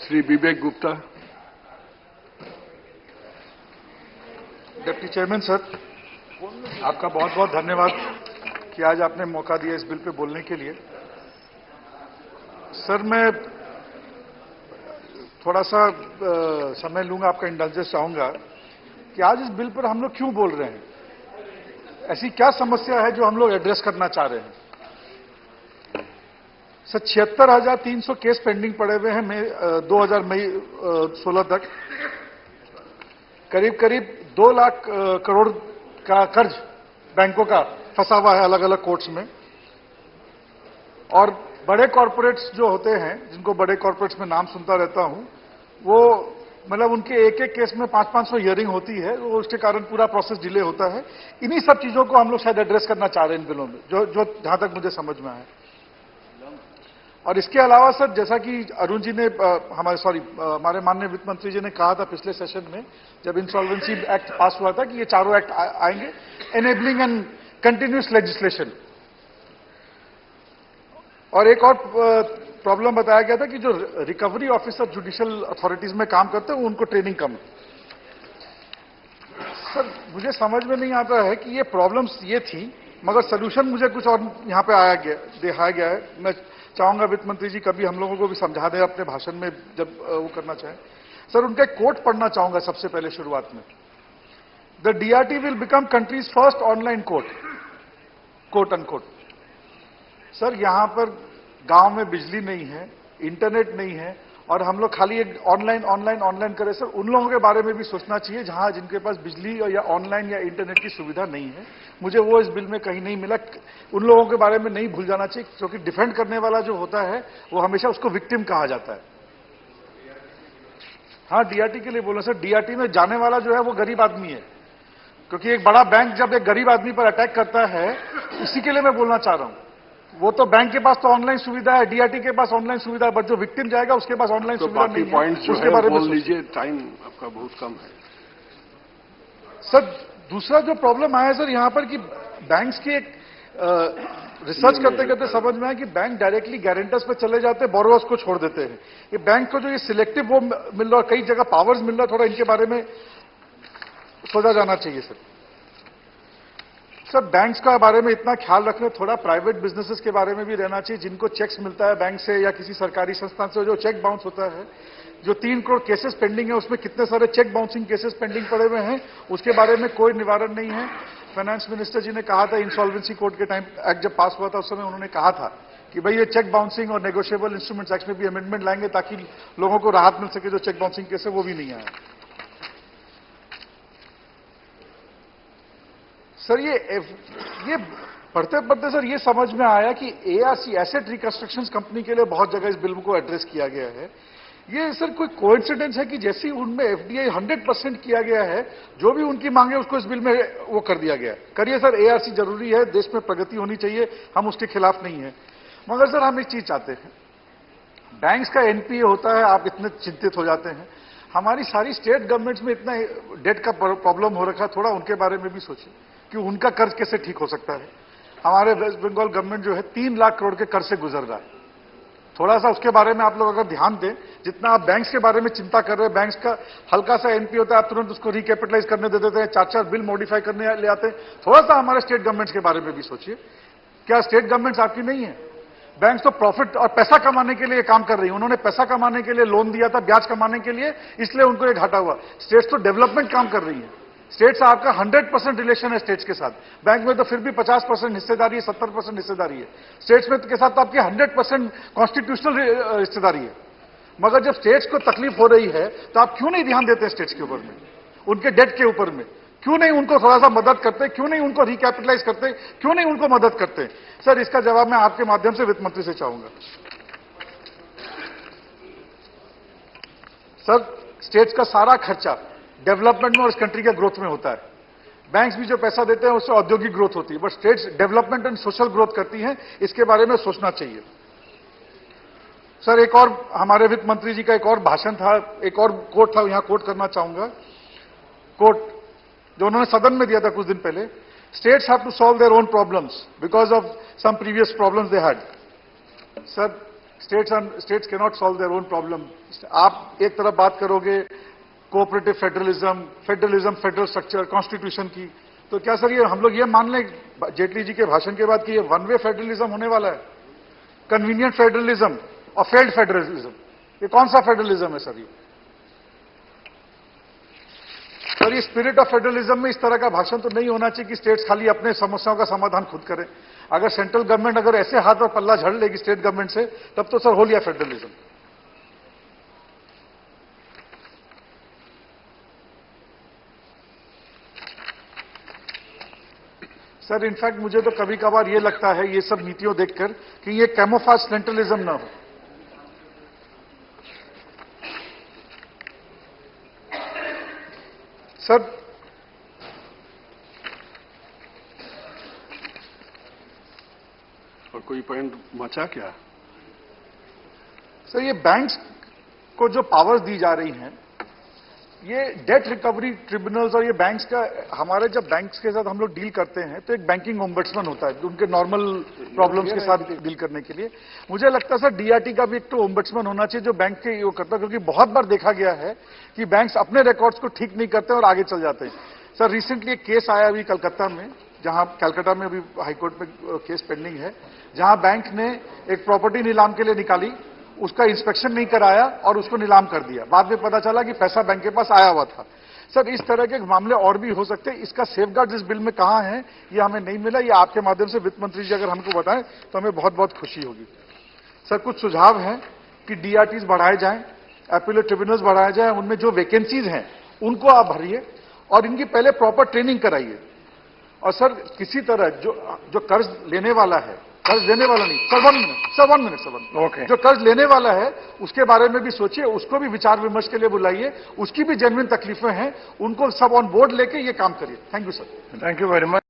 Shri Vivek Gupta. Deputy chairman sir, आपका बहुत बहुत धन्यवाद कि आज आपने मौका दिया इस बिल पे बोलने के लिए। सर, मैं थोड़ा सा समय लूंगा, आपका इंडल्जेंस चाहूंगा कि आज इस बिल पर हम लोग क्यों बोल रहे हैं, ऐसी क्या समस्या है जो हम लोग एड्रेस करना चाह रहे हैं। सर, 76,300 केस पेंडिंग पड़े हुए हैं 2016 तक। करीब करीब 2 लाख करोड़ का कर्ज बैंकों का फंसा हुआ है अलग अलग कोर्ट्स में। और बड़े कॉर्पोरेट्स जो होते हैं, जिनको बड़े कॉर्पोरेट्स में नाम सुनता रहता हूं, वो मतलब उनके एक एक केस में 500-500 हियरिंग होती है, वो उसके कारण पूरा प्रोसेस डिले होता है। इन्हीं सब चीजों को हम लोग शायद एड्रेस करना चाह रहे हैं इन बिलों में, जो जहां तक मुझे समझ में आया। और इसके अलावा सर, जैसा कि अरुण जी ने हमारे माननीय वित्त मंत्री जी ने कहा था पिछले सेशन में, जब इंसॉल्वेंसी एक्ट पास हुआ था, कि ये चारों एक्ट आएंगे, एनेबलिंग एंड कंटिन्यूस लेजिस्लेशन। और एक और प्रॉब्लम बताया गया था कि जो रिकवरी ऑफिसर जुडिशियल अथॉरिटीज में काम करते हैं, उनको ट्रेनिंग कम है। सर, मुझे समझ में नहीं आता है कि ये प्रॉब्लम्स ये थी, मगर सोल्यूशन मुझे कुछ और यहां पे दिखाया गया है। मैं चाहूंगा वित्त मंत्री जी कभी हम लोगों को भी समझा दें अपने भाषण में, जब वो करना चाहें। सर, उनका कोट पढ़ना चाहूंगा सबसे पहले शुरुआत में। The DRT will become countries first online court, quote unquote. Sir, यहां पर गांव में बिजली नहीं है, इंटरनेट नहीं है, और हम लोग खाली एक ऑनलाइन करें। सर, उन लोगों के बारे में भी सोचना चाहिए जहां जिनके पास बिजली या ऑनलाइन या इंटरनेट की सुविधा नहीं है। मुझे वो इस बिल में कहीं नहीं मिला। उन लोगों के बारे में नहीं भूल जाना चाहिए, क्योंकि डिफेंड करने वाला जो होता है वो हमेशा उसको विक्टिम कहा जाता है। हाँ, डीआरटी के लिए बोला सर, डीआरटी में जाने वाला जो है वो गरीब आदमी है, क्योंकि एक बड़ा बैंक जब एक गरीब आदमी पर अटैक करता है, इसी के लिए मैं बोलना चाह रहा हूं। वो तो बैंक के पास तो ऑनलाइन सुविधा है, डीआरटी के पास ऑनलाइन सुविधा है, बट जो विक्टिम जाएगा उसके पास ऑनलाइन तो सुविधा बाकी नहीं पॉइंट है। जो उसके है बारे में बोल लीजिए, टाइम आपका बहुत कम है। सर, दूसरा जो प्रॉब्लम आया सर यहाँ पर, कि बैंक्स की एक रिसर्च करते करते समझ में आया कि बैंक डायरेक्टली गारंटर्स पे चले जाते हैं, बोरोवर्स को छोड़ देते हैं। ये बैंक को जो ये सिलेक्टिव वो मिल रहा है, कई जगह पावर्स मिल रहा है, थोड़ा इनके बारे में सोचा जाना चाहिए सर। सर, बैंक्स का बारे में इतना ख्याल रखने, थोड़ा प्राइवेट बिजनेसेस के बारे में भी रहना चाहिए, जिनको चेक्स मिलता है बैंक से या किसी सरकारी संस्थान से, जो चेक बाउंस होता है। जो 3 करोड़ केसेस पेंडिंग है, उसमें कितने सारे चेक बाउंसिंग केसेस पेंडिंग पड़े हुए हैं, उसके बारे में कोई निवारण नहीं है। फाइनेंस मिनिस्टर जी ने कहा था इंसॉल्वेंसी कोड के टाइम एक्ट जब पास हुआ था, उस समय उन्होंने कहा था कि भाई ये चेक बाउंसिंग और नेगोशिएबल इंस्ट्रूमेंट्स एक्ट में भी अमेंडमेंट लाएंगे, ताकि लोगों को राहत मिल सके। जो चेक बाउंसिंग केस है वो भी नहीं आया। सर, ये पढ़ते पढ़ते सर ये समझ में आया कि एआरसी, एसेट रिकंस्ट्रक्शन कंपनी के लिए बहुत जगह इस बिल को एड्रेस किया गया है। ये सर कोई कोइंसिडेंस है कि जैसे उनमें एफडीआई 100% किया गया है, जो भी उनकी मांगे उसको इस बिल में वो कर दिया गया। करिए सर, एआरसी जरूरी है, देश में प्रगति होनी चाहिए, हम उसके खिलाफ नहीं है। मगर सर, हम एक चीज चाहते हैं, बैंक्स का एनपीए होता है, आप इतने चिंतित हो जाते हैं। हमारी सारी स्टेट गवर्नमेंट्स में इतना डेट का प्रॉब्लम हो रखा है, थोड़ा उनके बारे में भी सोचिए कि उनका कर्ज कैसे ठीक हो सकता है। हमारे वेस्ट बंगाल गवर्नमेंट जो है 3 लाख करोड़ के कर्ज से गुजर रहा है। थोड़ा सा उसके बारे में आप लोग अगर ध्यान दें, जितना आप बैंक्स के बारे में चिंता कर रहे हैं, बैंक्स का हल्का सा एनपी होता है, आप तुरंत उसको रिकैपिटलाइज करने दे देते हैं, 4-4 बिल मॉडिफाई करने ले आते हैं। थोड़ा सा हमारे स्टेट गवर्नमेंट्स के बारे में भी सोचिए। क्या स्टेट गवर्नमेंट्स आपकी नहीं है? बैंक्स तो प्रॉफिट और पैसा कमाने के लिए काम कर रही है। उन्होंने पैसा कमाने के लिए लोन दिया था, ब्याज कमाने के लिए, इसलिए उनको ये घाटा हुआ। स्टेट्स तो डेवलपमेंट काम कर रही है। स्टेट्स आपका 100% रिलेशन है स्टेट्स के साथ। बैंक में तो फिर भी 50% हिस्सेदारी है, 70% हिस्सेदारी है। स्टेट्स में के साथ तो आपकी 100% कॉन्स्टिट्यूशनल हिस्सेदारी है। मगर जब स्टेट्स को तकलीफ हो रही है, तो आप क्यों नहीं ध्यान देते स्टेट्स के ऊपर में, उनके डेट के ऊपर में? क्यों नहीं उनको थोड़ा सा मदद करते? क्यों नहीं उनको रिकैपिटलाइज करते? क्यों नहीं उनको मदद करते? सर, इसका जवाब मैं आपके माध्यम से वित्त मंत्री से चाहूंगा। सर, स्टेट्स का सारा खर्चा डेवलपमेंट में और इस कंट्री के ग्रोथ में होता है। बैंक्स भी जो पैसा देते हैं उससे औद्योगिक ग्रोथ होती है, but states development and social growth करती हैं। इसके बारे में सोचना चाहिए। सर, एक और हमारे वित्त मंत्री जी का एक और भाषण था, एक और कोट था, यहां कोट करना चाहूंगा। कोट जो उन्होंने सदन में दिया था कुछ दिन पहले, states have to solve their own problems because of some previous problems they had. Sir, states can not solve their own problem. आप एक तरफ बात करोगे cooperative federalism, federal structure, constitution की, तो क्या सर ये हम लोग ये मान लें जेटली जी के भाषण के बाद कि ये वन वे फेडरलिज्म होने वाला है, कन्वीनियंट फेडरलिज्म और फेल्ड फेडरलिज्म? ये कौन सा फेडरलिज्म है सर? ये स्पिरिट ऑफ फेडरलिज्म में इस तरह का भाषण तो नहीं होना चाहिए कि स्टेट्स खाली अपने समस्याओं का समाधान खुद करें। अगर सेंट्रल गवर्नमेंट अगर ऐसे हाथ और पल्ला झड़ लेगी स्टेट गवर्नमेंट से, तब तो सर हो लिया फेडरलिज्म। सर इनफैक्ट मुझे तो कभी कभार ये लगता है ये सब नीतियों देखकर कि ये कैमोफ्लेज सेंट्रलिज्म ना हो। सर और कोई पॉइंट बचा क्या? सर ये बैंक्स को जो पावर्स दी जा रही हैं, ये डेट रिकवरी ट्रिब्यूनल्स और ये बैंक्स का, हमारे जब बैंक्स के साथ हम लोग डील करते हैं तो एक बैंकिंग ओम्बड्समैन होता है उनके नॉर्मल प्रॉब्लम्स के साथ डील करने के लिए। मुझे लगता है सर डीआरटी का भी एक तो ओम्बड्समैन होना चाहिए जो बैंक के वो करता है, क्योंकि बहुत बार देखा गया है कि बैंक्स अपने रिकॉर्ड्स को ठीक नहीं करते और आगे चल जाते हैं। सर रिसेंटली एक केस आया अभी कलकत्ता में, जहां कलकत्ता में अभी हाईकोर्ट में केस पेंडिंग है, जहां बैंक ने एक प्रॉपर्टी नीलाम के लिए निकाली, उसका इंस्पेक्शन नहीं कराया और उसको नीलाम कर दिया। बाद में पता चला कि पैसा बैंक के पास आया हुआ था। सर इस तरह के मामले और भी हो सकते हैं। इसका सेफगार्ड इस बिल में कहां है ये हमें नहीं मिला। ये आपके माध्यम से वित्त मंत्री जी अगर हमको बताएं तो हमें बहुत बहुत खुशी होगी। सर कुछ सुझाव हैं कि डीआरटीज बढ़ाए जाएं, एपीलेट ट्रिब्यूनल्स बढ़ाए जाएं, उनमें जो वैकेंसीज हैं उनको आप भरिए और इनकी पहले प्रॉपर ट्रेनिंग कराइए। और सर किसी तरह जो कर्ज लेने वाला है, कर्ज देने वाला नहीं, सर वन मिनट ओके। जो कर्ज लेने वाला है उसके बारे में भी सोचिए, उसको भी विचार विमर्श के लिए बुलाइए, उसकी भी जेन्युइन तकलीफें हैं, उनको सब ऑन बोर्ड लेके ये काम करिए। Thank you sir. Thank you very much.